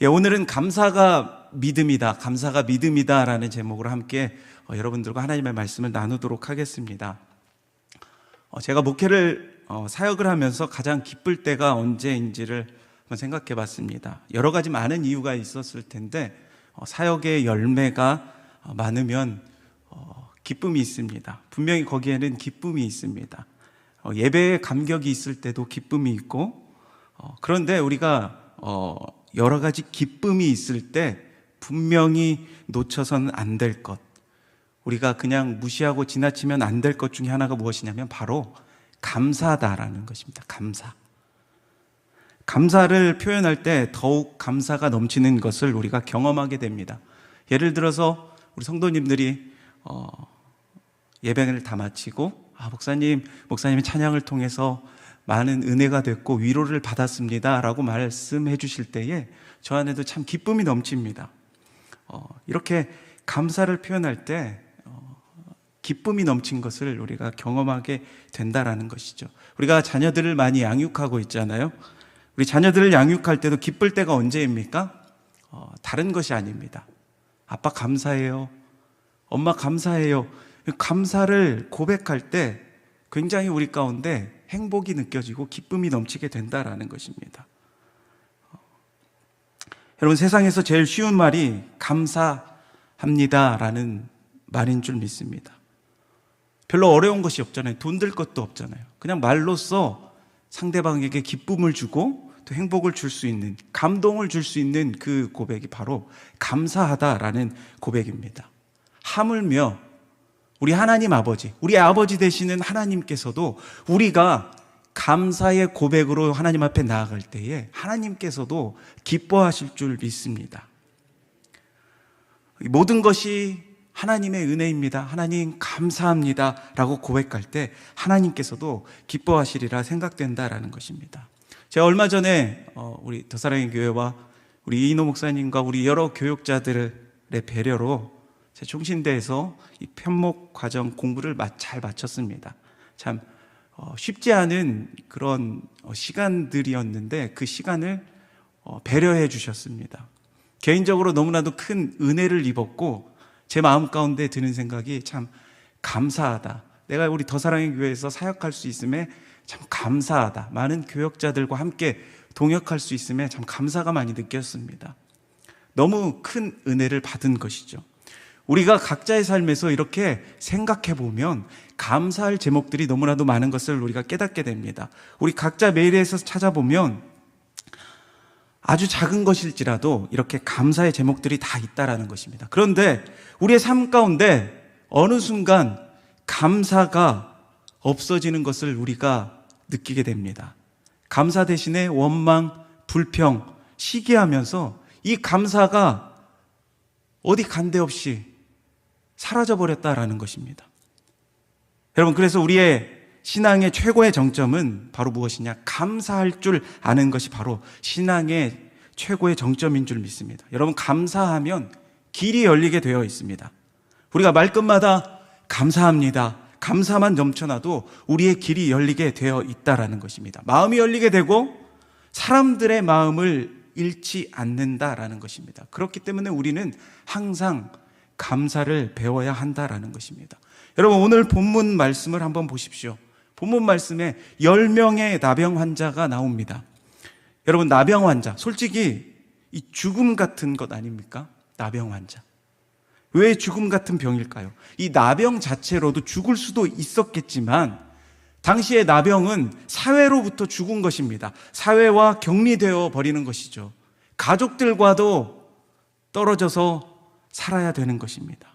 오늘은 감사가 믿음이다, 감사가 믿음이다 라는 제목으로 함께 여러분들과 하나님의 말씀을 나누도록 하겠습니다. 제가 목회를 사역을 하면서 가장 기쁠 때가 언제인지를 한번 생각해 봤습니다. 여러 가지 많은 이유가 있었을 텐데 사역의 열매가 많으면 기쁨이 있습니다. 분명히 거기에는 기쁨이 있습니다. 예배에 감격이 있을 때도 기쁨이 있고, 그런데 우리가 여러 가지 기쁨이 있을 때 분명히 놓쳐서는 안 될 것, 우리가 그냥 무시하고 지나치면 안 될 것 중에 하나가 무엇이냐면 바로 감사다라는 것입니다. 감사를 표현할 때 더욱 감사가 넘치는 것을 우리가 경험하게 됩니다. 예를 들어서 우리 성도님들이 예배를 다 마치고 목사님의 찬양을 통해서 많은 은혜가 됐고 위로를 받았습니다 라고 말씀해 주실 때에 저 안에도 참 기쁨이 넘칩니다. 이렇게 감사를 표현할 때 기쁨이 넘친 것을 우리가 경험하게 된다라는 것이죠. 우리가 자녀들을 많이 양육하고 있잖아요. 우리 자녀들을 양육할 때도 기쁠 때가 언제입니까? 다른 것이 아닙니다. 아빠 감사해요, 엄마 감사해요. 감사를 고백할 때 굉장히 우리 가운데 행복이 느껴지고 기쁨이 넘치게 된다라는 것입니다. 여러분, 세상에서 제일 쉬운 말이 감사합니다라는 말인 줄 믿습니다. 별로 어려운 것이 없잖아요. 돈 들 것도 없잖아요. 그냥 말로써 상대방에게 기쁨을 주고 또 행복을 줄 수 있는, 감동을 줄 수 있는 그 고백이 바로 감사하다라는 고백입니다. 하물며 우리 하나님 아버지, 우리 아버지 되시는 하나님께서도 우리가 감사의 고백으로 하나님 앞에 나아갈 때에 하나님께서도 기뻐하실 줄 믿습니다. 모든 것이 하나님의 은혜입니다, 하나님 감사합니다 라고 고백할 때 하나님께서도 기뻐하시리라 생각된다라는 것입니다. 제가 얼마 전에 우리 더사랑의 교회와 우리 이인호 목사님과 우리 여러 교육자들의 배려로 제 총신대에서 이 편목 과정 공부를 잘 마쳤습니다. 참 쉽지 않은 그런 시간들이었는데 그 시간을 배려해 주셨습니다. 개인적으로 너무나도 큰 은혜를 입었고 제 마음 가운데 드는 생각이 참 감사하다. 내가 우리 더사랑의 교회에서 사역할 수 있음에 참 감사하다. 많은 교역자들과 함께 동역할 수 있음에 참 감사가 많이 느꼈습니다. 너무 큰 은혜를 받은 것이죠. 우리가 각자의 삶에서 이렇게 생각해 보면 감사할 제목들이 너무나도 많은 것을 우리가 깨닫게 됩니다. 우리 각자 메일에서 찾아보면 아주 작은 것일지라도 이렇게 감사의 제목들이 다 있다라는 것입니다. 그런데 우리의 삶 가운데 어느 순간 감사가 없어지는 것을 우리가 느끼게 됩니다. 감사 대신에 원망, 불평, 시기하면서 이 감사가 어디 간데 없이 사라져버렸다라는 것입니다. 여러분, 그래서 우리의 신앙의 최고의 정점은 바로 무엇이냐? 감사할 줄 아는 것이 바로 신앙의 최고의 정점인 줄 믿습니다. 여러분, 감사하면 길이 열리게 되어 있습니다. 우리가 말끝마다 감사합니다, 감사만 넘쳐나도 우리의 길이 열리게 되어 있다라는 것입니다. 마음이 열리게 되고 사람들의 마음을 잃지 않는다라는 것입니다. 그렇기 때문에 우리는 항상 감사를 배워야 한다라는 것입니다. 여러분, 오늘 본문 말씀을 한번 보십시오. 본문 말씀에 10명의 나병 환자가 나옵니다. 여러분, 나병 환자, 솔직히 이 죽음 같은 것 아닙니까? 나병 환자. 왜 죽음 같은 병일까요? 이 나병 자체로도 죽을 수도 있었겠지만 당시의 나병은 사회로부터 죽은 것입니다. 사회와 격리되어 버리는 것이죠. 가족들과도 떨어져서 살아야 되는 것입니다.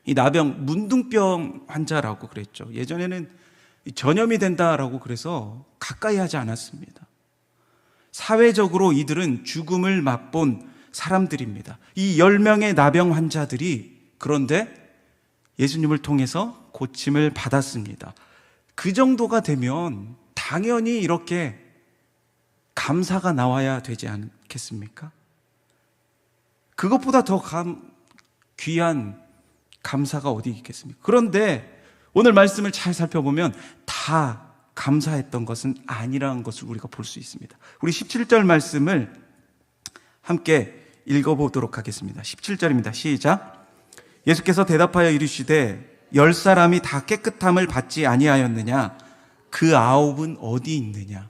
이 나병, 문둥병 환자라고 그랬죠. 예전에는 전염이 된다라고 그래서 가까이 하지 않았습니다. 사회적으로 이들은 죽음을 맛본 사람들입니다. 이 10명의 나병 환자들이 그런데 예수님을 통해서 고침을 받았습니다. 그 정도가 되면 당연히 이렇게 감사가 나와야 되지 않겠습니까? 그것보다 더 귀한 감사가 어디 있겠습니까? 그런데 오늘 말씀을 잘 살펴보면 다 감사했던 것은 아니라는 것을 우리가 볼 수 있습니다. 우리 17절 말씀을 함께 읽어보도록 하겠습니다. 17절입니다. 시작. 예수께서 대답하여 이르시되 10사람이 다 깨끗함을 받지 아니하였느냐? 그 9은 어디 있느냐?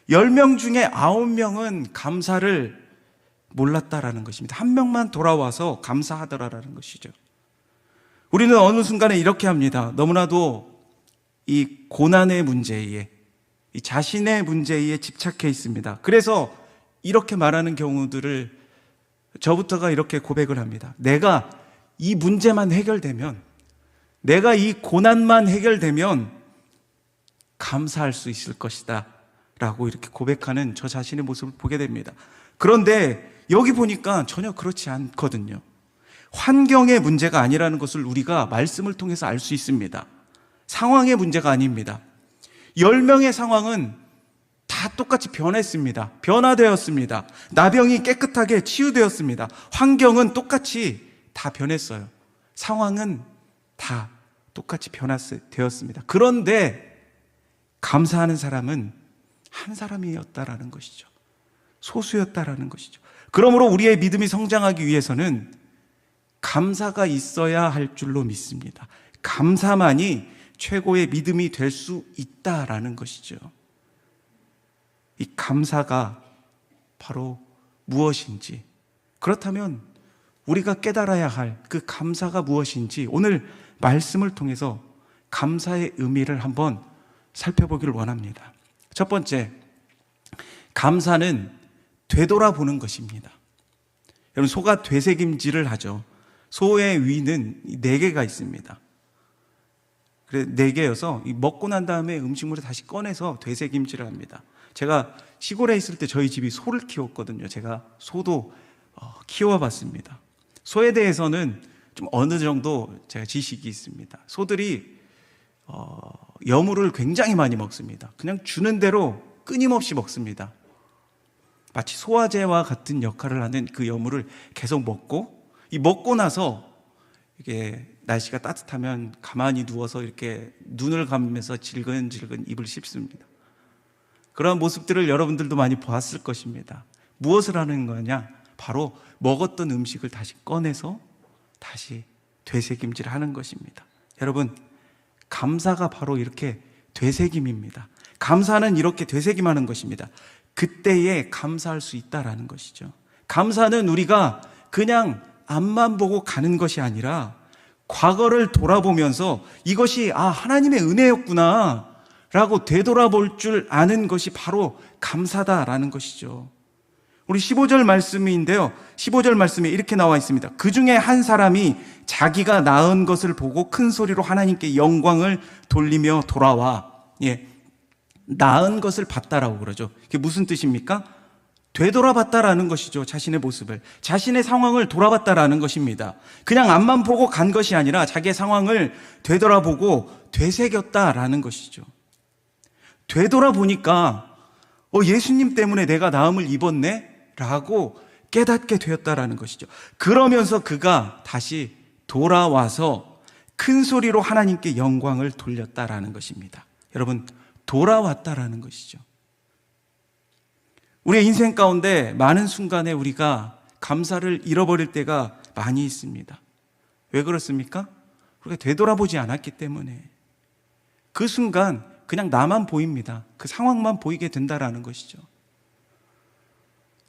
10명 중에 9명은 감사를 몰랐다라는 것입니다. 한 명만 돌아와서 감사하더라라는 것이죠. 우리는 어느 순간에 이렇게 합니다. 너무나도 이 고난의 문제에, 이 자신의 문제에 집착해 있습니다. 그래서 이렇게 말하는 경우들을 저부터가 이렇게 고백을 합니다. 내가 이 문제만 해결되면, 내가 이 고난만 해결되면 감사할 수 있을 것이다 라고 이렇게 고백하는 저 자신의 모습을 보게 됩니다. 그런데 여기 보니까 전혀 그렇지 않거든요. 환경의 문제가 아니라는 것을 우리가 말씀을 통해서 알 수 있습니다. 상황의 문제가 아닙니다. 10명의 상황은 다 똑같이 변했습니다. 변화되었습니다. 나병이 깨끗하게 치유되었습니다. 환경은 똑같이 다 변했어요. 상황은 다 똑같이 변화되었습니다. 그런데 감사하는 사람은 한 사람이었다라는 것이죠. 소수였다라는 것이죠. 그러므로 우리의 믿음이 성장하기 위해서는 감사가 있어야 할 줄로 믿습니다. 감사만이 최고의 믿음이 될 수 있다라는 것이죠. 이 감사가 바로 무엇인지, 그렇다면 우리가 깨달아야 할 그 감사가 무엇인지 오늘 말씀을 통해서 감사의 의미를 한번 살펴보기를 원합니다. 첫 번째, 감사는 되돌아보는 것입니다. 여러분, 소가 되새김질을 하죠. 소의 위는 4개가 있습니다. 그래 4개여서 먹고 난 다음에 음식물을 다시 꺼내서 되새김질을 합니다. 제가 시골에 있을 때 저희 집이 소를 키웠거든요. 제가 소도 키워봤습니다. 소에 대해서는 좀 어느 정도 제가 지식이 있습니다. 소들이 여물을 굉장히 많이 먹습니다. 그냥 주는 대로 끊임없이 먹습니다. 마치 소화제와 같은 역할을 하는 그 여물을 계속 먹고, 이 먹고 나서 이게 날씨가 따뜻하면 가만히 누워서 이렇게 눈을 감으면서 질근질근 입을 씹습니다. 그런 모습들을 여러분들도 많이 보았을 것입니다. 무엇을 하는 거냐? 바로 먹었던 음식을 다시 꺼내서 다시 되새김질을 하는 것입니다. 여러분, 감사가 바로 이렇게 되새김입니다. 감사는 이렇게 되새김하는 것입니다. 그때에 감사할 수 있다라는 것이죠. 감사는 우리가 그냥 앞만 보고 가는 것이 아니라 과거를 돌아보면서 이것이 하나님의 은혜였구나 라고 되돌아볼 줄 아는 것이 바로 감사다라는 것이죠. 우리 15절 말씀인데요, 15절 말씀에 이렇게 나와 있습니다. 그 중에 한 사람이 자기가 낳은 것을 보고 큰 소리로 하나님께 영광을 돌리며 돌아와. 낳은 것을 봤다라고 그러죠. 그게 무슨 뜻입니까? 되돌아봤다라는 것이죠. 자신의 모습을, 자신의 상황을 돌아봤다라는 것입니다. 그냥 앞만 보고 간 것이 아니라 자기의 상황을 되돌아보고 되새겼다라는 것이죠. 되돌아보니까 예수님 때문에 내가 나음을 입었네 라고 깨닫게 되었다라는 것이죠. 그러면서 그가 다시 돌아와서 큰 소리로 하나님께 영광을 돌렸다라는 것입니다. 여러분, 돌아왔다라는 것이죠. 우리의 인생 가운데 많은 순간에 우리가 감사를 잃어버릴 때가 많이 있습니다. 왜 그렇습니까? 우리가 되돌아보지 않았기 때문에. 그 순간 그냥 나만 보입니다. 그 상황만 보이게 된다라는 것이죠.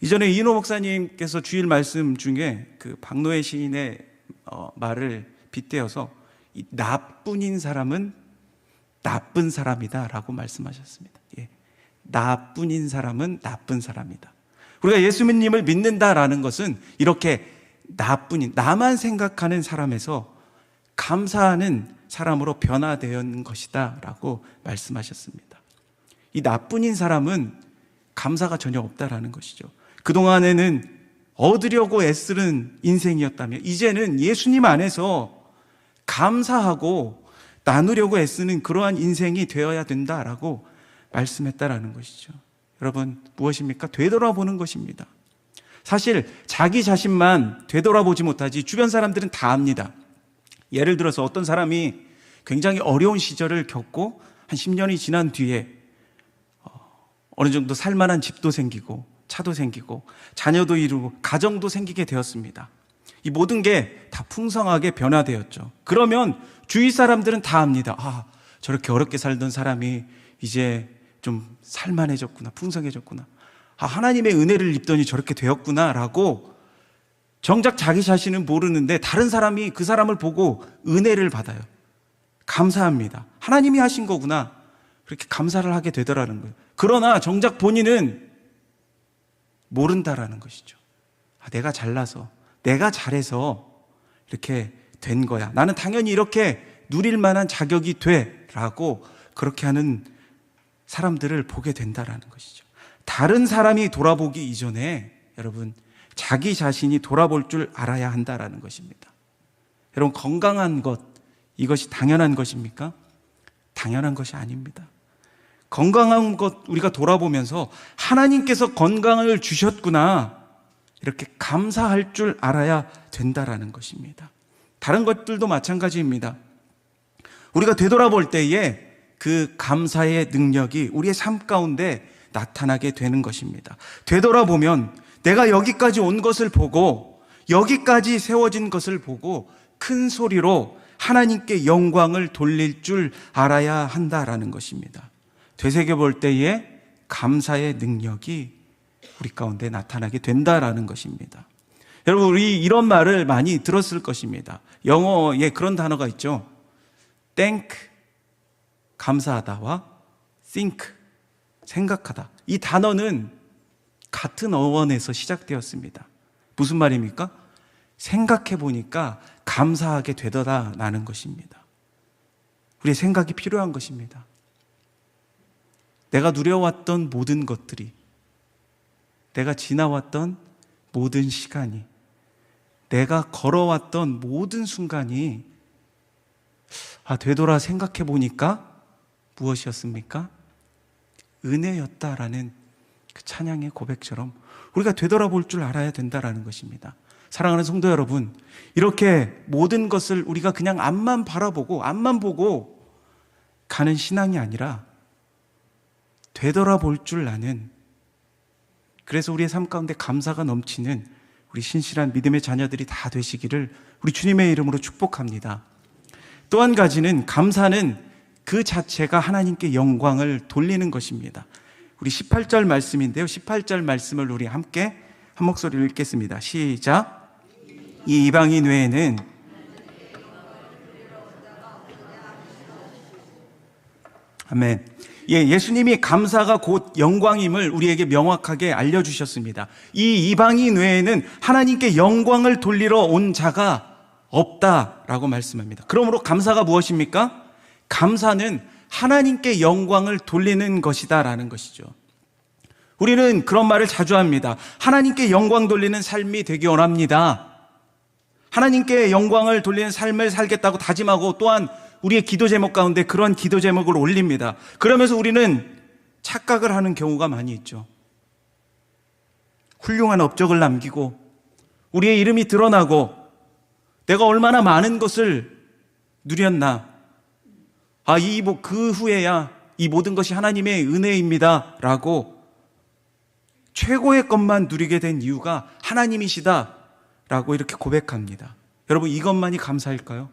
이전에 이인호 목사님께서 주일 말씀 중에 그 박노해 시인의 말을 빗대어서 이 나뿐인 사람은 나쁜 사람이다 라고 말씀하셨습니다. 나뿐인 사람은 나쁜 사람이다. 우리가 예수님을 믿는다라는 것은 이렇게 나뿐인, 나만 생각하는 사람에서 감사하는 사람으로 변화되는 것이다 라고 말씀하셨습니다. 이 나뿐인 사람은 감사가 전혀 없다라는 것이죠. 그동안에는 얻으려고 애쓰는 인생이었다면 이제는 예수님 안에서 감사하고 나누려고 애쓰는 그러한 인생이 되어야 된다라고 말씀했다라는 것이죠. 여러분, 무엇입니까? 되돌아보는 것입니다. 사실 자기 자신만 되돌아보지 못하지 주변 사람들은 다 압니다. 예를 들어서 어떤 사람이 굉장히 어려운 시절을 겪고 한 10년이 지난 뒤에 어느 정도 살만한 집도 생기고 차도 생기고 자녀도 이루고 가정도 생기게 되었습니다. 이 모든 게 다 풍성하게 변화되었죠. 그러면 주위 사람들은 다 압니다. 아, 저렇게 어렵게 살던 사람이 이제 좀 살만해졌구나, 풍성해졌구나. 아, 하나님의 은혜를 입더니 저렇게 되었구나 라고 정작 자기 자신은 모르는데 다른 사람이 그 사람을 보고 은혜를 받아요. 감사합니다. 하나님이 하신 거구나. 그렇게 감사를 하게 되더라는 거예요. 그러나 정작 본인은 모른다라는 것이죠. 아, 내가 잘나서, 내가 잘해서 이렇게 된 거야. 나는 당연히 이렇게 누릴 만한 자격이 돼 라고 그렇게 하는 사람들을 보게 된다라는 것이죠. 다른 사람이 돌아보기 이전에 여러분, 자기 자신이 돌아볼 줄 알아야 한다라는 것입니다. 여러분, 건강한 것, 이것이 당연한 것입니까? 당연한 것이 아닙니다. 건강한 것 우리가 돌아보면서 하나님께서 건강을 주셨구나, 이렇게 감사할 줄 알아야 된다라는 것입니다. 다른 것들도 마찬가지입니다. 우리가 되돌아볼 때에 그 감사의 능력이 우리의 삶 가운데 나타나게 되는 것입니다. 되돌아보면 내가 여기까지 온 것을 보고, 여기까지 세워진 것을 보고 큰 소리로 하나님께 영광을 돌릴 줄 알아야 한다라는 것입니다. 되새겨볼 때에 감사의 능력이 우리 가운데 나타나게 된다라는 것입니다. 여러분, 우리 이런 말을 많이 들었을 것입니다. 영어에 그런 단어가 있죠. thank, 감사하다와 think, 생각하다. 이 단어는 같은 어원에서 시작되었습니다. 무슨 말입니까? 생각해 보니까 감사하게 되더라라는 것입니다. 우리의 생각이 필요한 것입니다. 내가 누려왔던 모든 것들이, 내가 지나왔던 모든 시간이, 내가 걸어왔던 모든 순간이 되돌아 생각해 보니까 무엇이었습니까? 은혜였다라는 그 찬양의 고백처럼 우리가 되돌아볼 줄 알아야 된다라는 것입니다. 사랑하는 성도 여러분, 이렇게 모든 것을 우리가 그냥 앞만 바라보고 앞만 보고 가는 신앙이 아니라 되돌아볼 줄 아는, 그래서 우리의 삶 가운데 감사가 넘치는 우리 신실한 믿음의 자녀들이 다 되시기를 우리 주님의 이름으로 축복합니다. 또 한 가지는, 감사는 그 자체가 하나님께 영광을 돌리는 것입니다. 우리 18절 말씀인데요, 18절 말씀을 우리 함께 한 목소리로 읽겠습니다. 시작. 이 이방인 외에는 아멘. 예수님이 감사가 곧 영광임을 우리에게 명확하게 알려주셨습니다. 이 이방인 외에는 하나님께 영광을 돌리러 온 자가 없다라고 말씀합니다. 그러므로 감사가 무엇입니까? 감사는 하나님께 영광을 돌리는 것이다라는 것이죠. 우리는 그런 말을 자주 합니다. 하나님께 영광 돌리는 삶이 되기 원합니다. 하나님께 영광을 돌리는 삶을 살겠다고 다짐하고 또한 우리의 기도 제목 가운데 그런 기도 제목을 올립니다. 그러면서 우리는 착각을 하는 경우가 많이 있죠. 훌륭한 업적을 남기고 우리의 이름이 드러나고 내가 얼마나 많은 것을 누렸나, 그 후에야 이 모든 것이 하나님의 은혜입니다 라고 최고의 것만 누리게 된 이유가 하나님이시다 라고 이렇게 고백합니다. 여러분, 이것만이 감사일까요?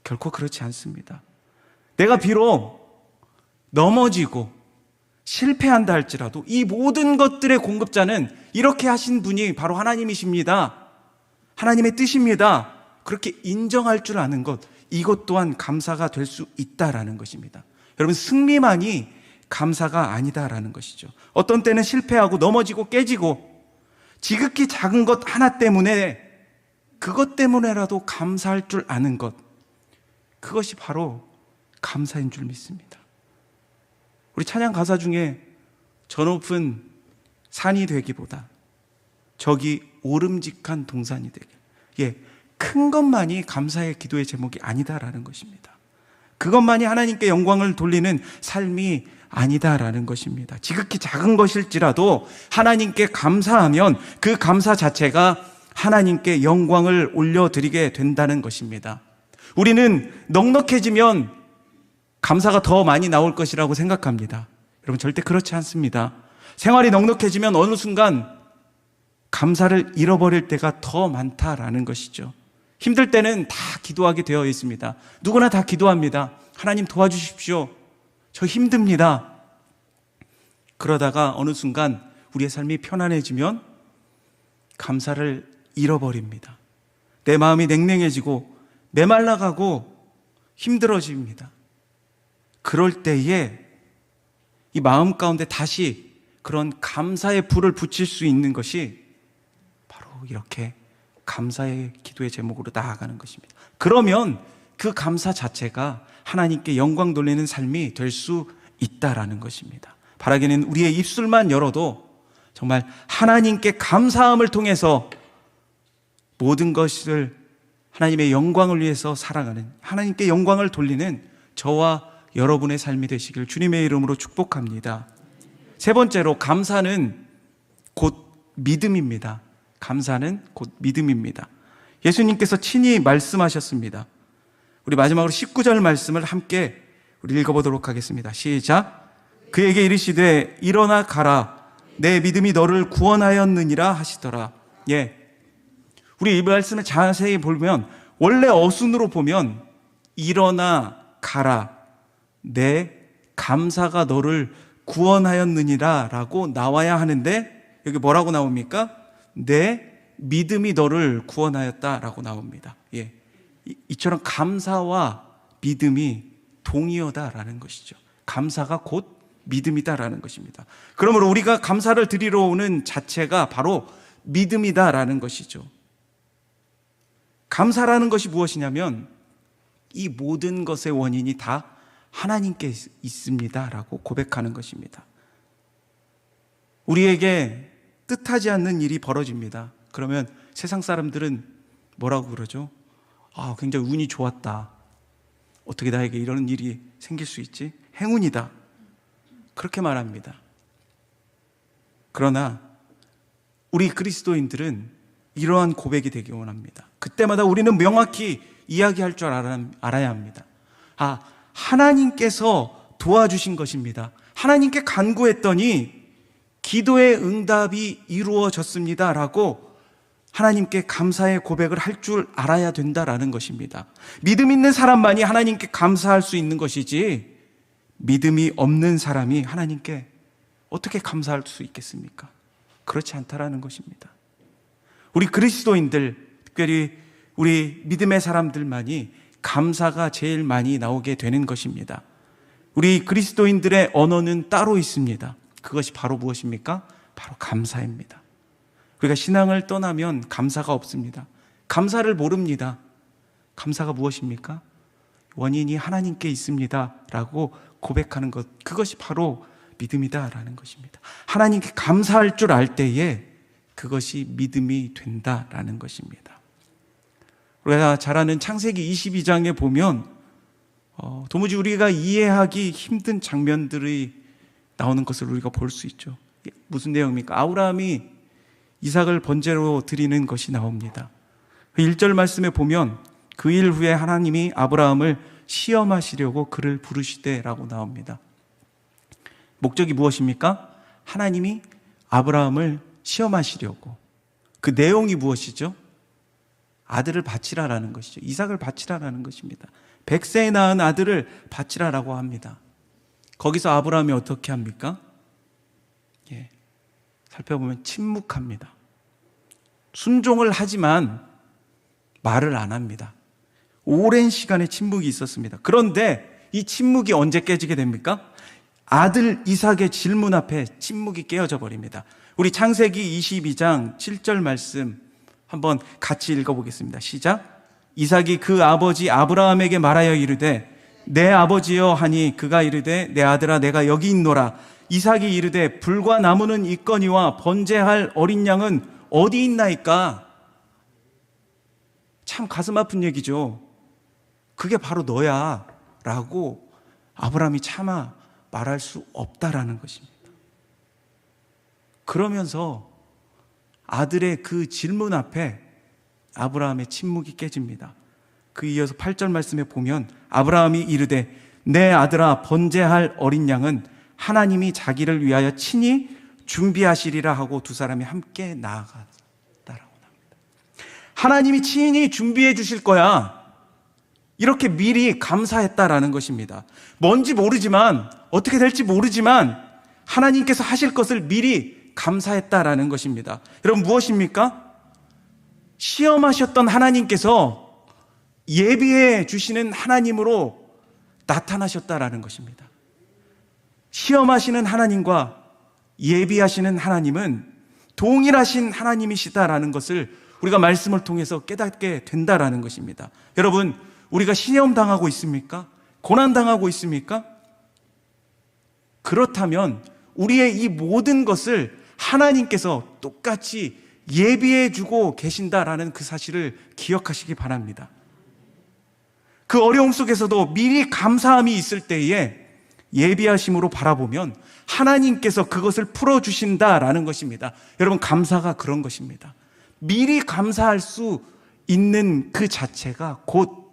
결코 그렇지 않습니다. 내가 비록 넘어지고 실패한다 할지라도 이 모든 것들의 공급자는 이렇게 하신 분이 바로 하나님이십니다. 하나님의 뜻입니다. 그렇게 인정할 줄 아는 것, 이것 또한 감사가 될 수 있다라는 것입니다. 여러분, 승리만이 감사가 아니다라는 것이죠. 어떤 때는 실패하고 넘어지고 깨지고 지극히 작은 것 하나 때문에, 그것 때문에라도 감사할 줄 아는 것, 그것이 바로 감사인 줄 믿습니다. 우리 찬양 가사 중에 저 높은 산이 되기보다 저기 오름직한 동산이 되길, 큰 것만이 감사의 기도의 제목이 아니다라는 것입니다. 그것만이 하나님께 영광을 돌리는 삶이 아니다라는 것입니다. 지극히 작은 것일지라도 하나님께 감사하면 그 감사 자체가 하나님께 영광을 올려드리게 된다는 것입니다. 우리는 넉넉해지면 감사가 더 많이 나올 것이라고 생각합니다. 여러분, 절대 그렇지 않습니다. 생활이 넉넉해지면 어느 순간 감사를 잃어버릴 때가 더 많다라는 것이죠. 힘들 때는 다 기도하게 되어 있습니다. 누구나 다 기도합니다. 하나님 도와주십시오. 저 힘듭니다. 그러다가 어느 순간 우리의 삶이 편안해지면 감사를 잃어버립니다. 내 마음이 냉랭해지고 메말라가고 힘들어집니다. 그럴 때에 이 마음 가운데 다시 그런 감사의 불을 붙일 수 있는 것이 바로 이렇게 감사의 기도의 제목으로 나아가는 것입니다. 그러면 그 감사 자체가 하나님께 영광 돌리는 삶이 될 수 있다라는 것입니다. 바라기는 우리의 입술만 열어도 정말 하나님께 감사함을 통해서 모든 것을 하나님의 영광을 위해서 살아가는, 하나님께 영광을 돌리는 저와 여러분의 삶이 되시길 주님의 이름으로 축복합니다. 세 번째로, 감사는 곧 믿음입니다. 감사는 곧 믿음입니다. 예수님께서 친히 말씀하셨습니다. 우리 마지막으로 19절 말씀을 함께 우리 읽어보도록 하겠습니다. 시작. 그에게 이르시되 일어나 가라, 내 믿음이 너를 구원하였느니라 하시더라. 우리 이 말씀을 자세히 보면 원래 어순으로 보면 일어나 가라, 내 감사가 너를 구원하였느니라 라고 나와야 하는데 여기 뭐라고 나옵니까? 내 믿음이 너를 구원하였다 라고 나옵니다. 이처럼 감사와 믿음이 동의어다라는 것이죠. 감사가 곧 믿음이다라는 것입니다. 그러므로 우리가 감사를 드리러 오는 자체가 바로 믿음이다라는 것이죠. 감사라는 것이 무엇이냐면 이 모든 것의 원인이 다 하나님께 있습니다라고 고백하는 것입니다. 우리에게 뜻하지 않는 일이 벌어집니다. 그러면 세상 사람들은 뭐라고 그러죠? 굉장히 운이 좋았다. 어떻게 나에게 이런 일이 생길 수 있지? 행운이다. 그렇게 말합니다. 그러나 우리 그리스도인들은 이러한 고백이 되기 원합니다. 그때마다 우리는 명확히 이야기할 줄 알아야 합니다. 하나님께서 도와주신 것입니다. 하나님께 간구했더니 기도의 응답이 이루어졌습니다 라고 하나님께 감사의 고백을 할 줄 알아야 된다라는 것입니다. 믿음 있는 사람만이 하나님께 감사할 수 있는 것이지 믿음이 없는 사람이 하나님께 어떻게 감사할 수 있겠습니까? 그렇지 않다라는 것입니다. 우리 그리스도인들, 특별히 우리 믿음의 사람들만이 감사가 제일 많이 나오게 되는 것입니다. 우리 그리스도인들의 언어는 따로 있습니다. 그것이 바로 무엇입니까? 바로 감사입니다. 우리가 신앙을 떠나면 감사가 없습니다. 감사를 모릅니다. 감사가 무엇입니까? 원인이 하나님께 있습니다 라고 고백하는 것, 그것이 바로 믿음이다라는 것입니다. 하나님께 감사할 줄 알 때에 그것이 믿음이 된다라는 것입니다. 우리가 잘 아는 창세기 22장에 보면 도무지 우리가 이해하기 힘든 장면들이 나오는 것을 우리가 볼 수 있죠. 무슨 내용입니까? 아브라함이 이삭을 번제로 드리는 것이 나옵니다. 그 1절 말씀에 보면 그 일 후에 하나님이 아브라함을 시험하시려고 그를 부르시되 라고 나옵니다. 목적이 무엇입니까? 하나님이 아브라함을 시험하시려고. 그 내용이 무엇이죠? 아들을 바치라라는 것이죠. 이삭을 바치라라는 것입니다. 100세에 낳은 아들을 바치라라고 합니다. 거기서 아브라함이 어떻게 합니까? 살펴보면 침묵합니다. 순종을 하지만 말을 안 합니다. 오랜 시간의 침묵이 있었습니다. 그런데 이 침묵이 언제 깨지게 됩니까? 아들 이삭의 질문 앞에 침묵이 깨어져 버립니다. 우리 창세기 22장 7절 말씀 한번 같이 읽어보겠습니다. 시작. 이삭이 그 아버지 아브라함에게 말하여 이르되 내 아버지여 하니 그가 이르되 내 아들아 내가 여기 있노라. 이삭이 이르되 불과 나무는 있거니와 번제할 어린 양은 어디 있나이까? 참 가슴 아픈 얘기죠. 그게 바로 너야 라고 아브라함이 차마 말할 수 없다라는 것입니다. 그러면서 아들의 그 질문 앞에 아브라함의 침묵이 깨집니다. 그 이어서 8절 말씀에 보면 아브라함이 이르되 내 아들아 번제할 어린 양은 하나님이 자기를 위하여 친히 준비하시리라 하고 두 사람이 함께 나아갔다라고 합니다. 하나님이 친히 준비해 주실 거야, 이렇게 미리 감사했다라는 것입니다. 뭔지 모르지만, 어떻게 될지 모르지만 하나님께서 하실 것을 미리 감사했다라는 것입니다. 여러분, 무엇입니까? 시험하셨던 하나님께서 예비해 주시는 하나님으로 나타나셨다라는 것입니다. 시험하시는 하나님과 예비하시는 하나님은 동일하신 하나님이시다라는 것을 우리가 말씀을 통해서 깨닫게 된다라는 것입니다. 여러분, 우리가 시험 당하고 있습니까? 고난 당하고 있습니까? 그렇다면 우리의 이 모든 것을 하나님께서 똑같이 예비해 주고 계신다라는 그 사실을 기억하시기 바랍니다. 그 어려움 속에서도 미리 감사함이 있을 때에 예비하심으로 바라보면 하나님께서 그것을 풀어주신다라는 것입니다. 여러분, 감사가 그런 것입니다. 미리 감사할 수 있는 그 자체가 곧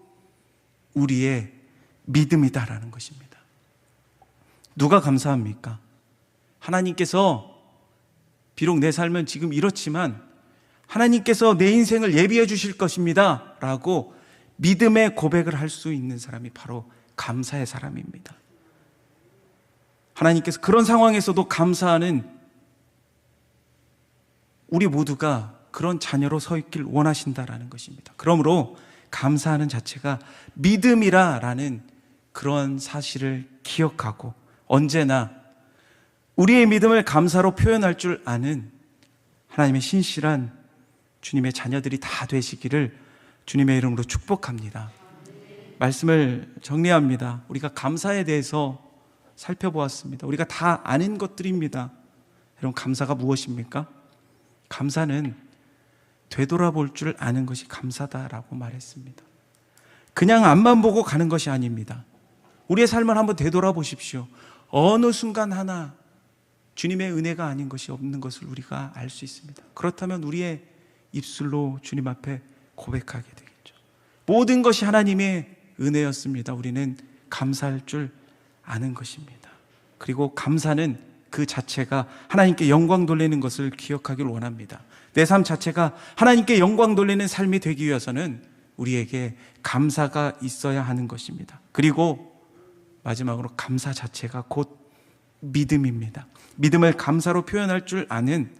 우리의 믿음이다라는 것입니다. 누가 감사합니까? 하나님께서 비록 내 삶은 지금 이렇지만 하나님께서 내 인생을 예비해 주실 것입니다 라고 믿음의 고백을 할 수 있는 사람이 바로 감사의 사람입니다. 하나님께서 그런 상황에서도 감사하는 우리 모두가 그런 자녀로 서 있길 원하신다라는 것입니다. 그러므로 감사하는 자체가 믿음이라는 그런 사실을 기억하고 언제나 우리의 믿음을 감사로 표현할 줄 아는 하나님의 신실한 주님의 자녀들이 다 되시기를 주님의 이름으로 축복합니다. 말씀을 정리합니다. 우리가 감사에 대해서 살펴보았습니다. 우리가 다 아는 것들입니다. 여러분, 감사가 무엇입니까? 감사는 되돌아볼 줄 아는 것이 감사다라고 말했습니다. 그냥 앞만 보고 가는 것이 아닙니다. 우리의 삶을 한번 되돌아보십시오. 어느 순간 하나 주님의 은혜가 아닌 것이 없는 것을 우리가 알 수 있습니다. 그렇다면 우리의 입술로 주님 앞에 고백하게 되겠죠. 모든 것이 하나님의 은혜였습니다. 우리는 감사할 줄 아는 것입니다. 그리고 감사는 그 자체가 하나님께 영광 돌리는 것을 기억하길 원합니다. 내 삶 자체가 하나님께 영광 돌리는 삶이 되기 위해서는 우리에게 감사가 있어야 하는 것입니다. 그리고 마지막으로 감사 자체가 곧 믿음입니다. 믿음을 감사로 표현할 줄 아는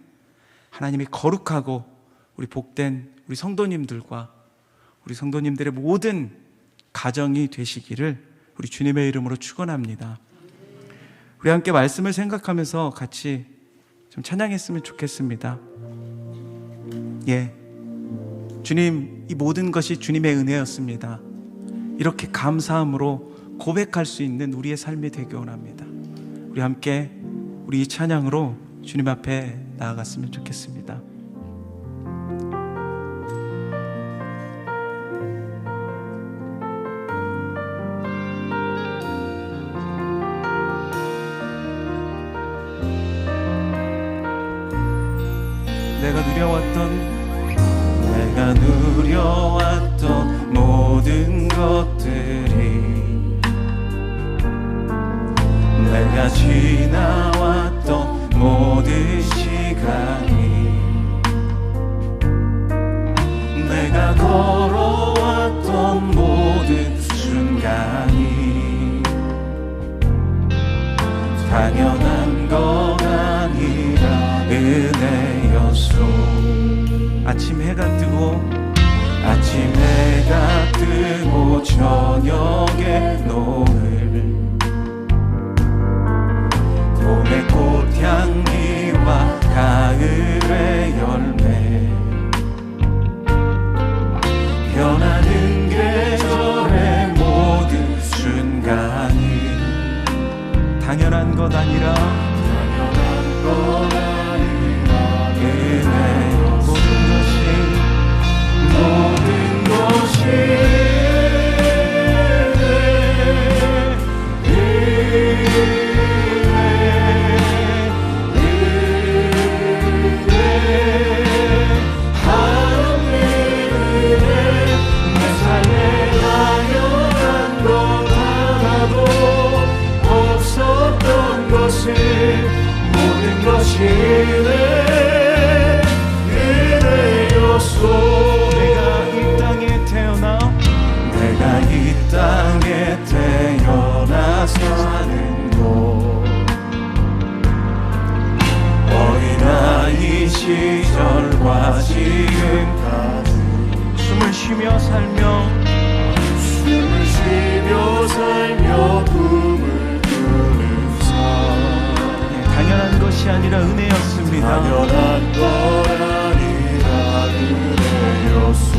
하나님이 거룩하고 우리 복된 우리 성도님들과 우리 성도님들의 모든 가정이 되시기를 우리 주님의 이름으로 축원합니다. 우리 함께 말씀을 생각하면서 같이 좀 찬양했으면 좋겠습니다. 주님, 이 모든 것이 주님의 은혜였습니다. 이렇게 감사함으로 고백할 수 있는 우리의 삶이 되기 원합니다. 우리 함께 우리 이 찬양으로 주님 앞에 나아갔으면 좋겠습니다. 내가 누려왔던 모든 것들이, 내가 지나왔던 모든 시간이, 내가 걸어왔던 모든 순간이 당연한 건 아니라 은혜였소. 아침 해가 뜨고 저녁에 노을, 봄의 꽃향기와 가을의 열매, 변하는 계절의 모든 순간이 당연한 것 아니라 은혜, 모든 것이 것이네 은혜였소. 내가 이 땅에 태어나 사는 곳, 어린아이 시절과 지금까지 숨을 쉬며 살며 꿈을 꾸는 삶. 당연한 것이 아니라 은혜였습니다. 당연한 것 아니라 은혜였소.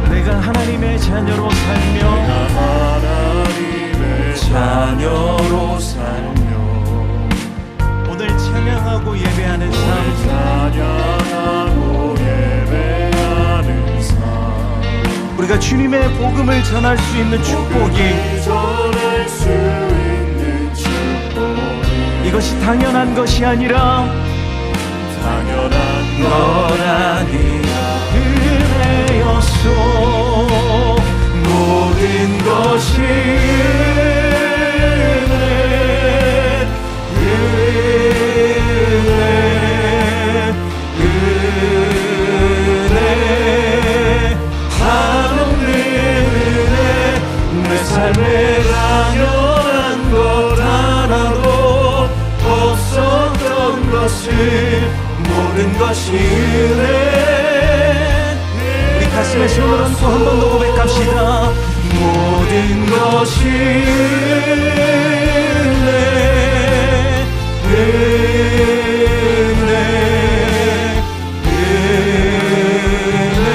내가 하나님의 자녀로 살며 오늘 찬양하고 예배하는 삶, 우리가 주님의 복음을 전할 수 있는 축복이, 이것이 당연한 것이 아니라 당연한 것 아니라 은혜였소. 모든 것이 은혜, 한없는 은혜. 내 삶에 당연한 것 하나도 없었던 것을, 모든 것이 은혜. 우리 가슴에 손을 얹고 한 번 더 고백합시다. 모든 것이 은혜, 은혜, 은혜,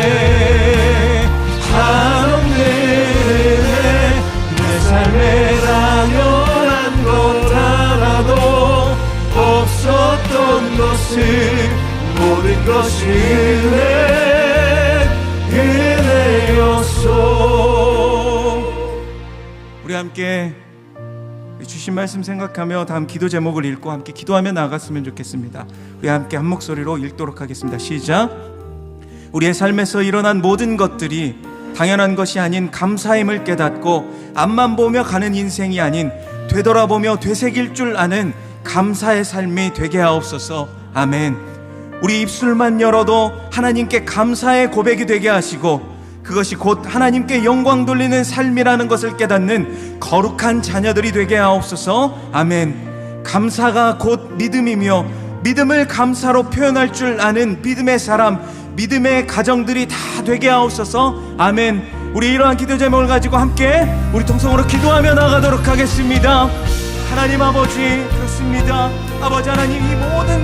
한없는 은혜. 내 삶에 당연한 것 하나도 없었던 것을, 모든 것이 은혜였소. 우리 함께 주신 말씀 생각하며 다음 기도 제목을 읽고 함께 기도하며 나아갔으면 좋겠습니다. 우리 함께 한 목소리로 읽도록 하겠습니다. 시작. 우리의 삶에서 일어난 모든 것들이 당연한 것이 아닌 감사임을 깨닫고 앞만 보며 가는 인생이 아닌 되돌아보며 되새길 줄 아는 감사의 삶이 되게 하옵소서. 아멘. 우리 입술만 열어도 하나님께 감사의 고백이 되게 하시고, 그것이 곧 하나님께 영광 돌리는 삶이라는 것을 깨닫는 거룩한 자녀들이 되게 하옵소서. 아멘. 감사가 곧 믿음이며, 믿음을 감사로 표현할 줄 아는 믿음의 사람, 믿음의 가정들이 다 되게 하옵소서. 아멘. 우리 이러한 기도 제목을 가지고 함께 우리 통성으로 기도하며 나가도록 하겠습니다. 하나님 아버지, 그렇습니다. 아버지 하나님, 이 모든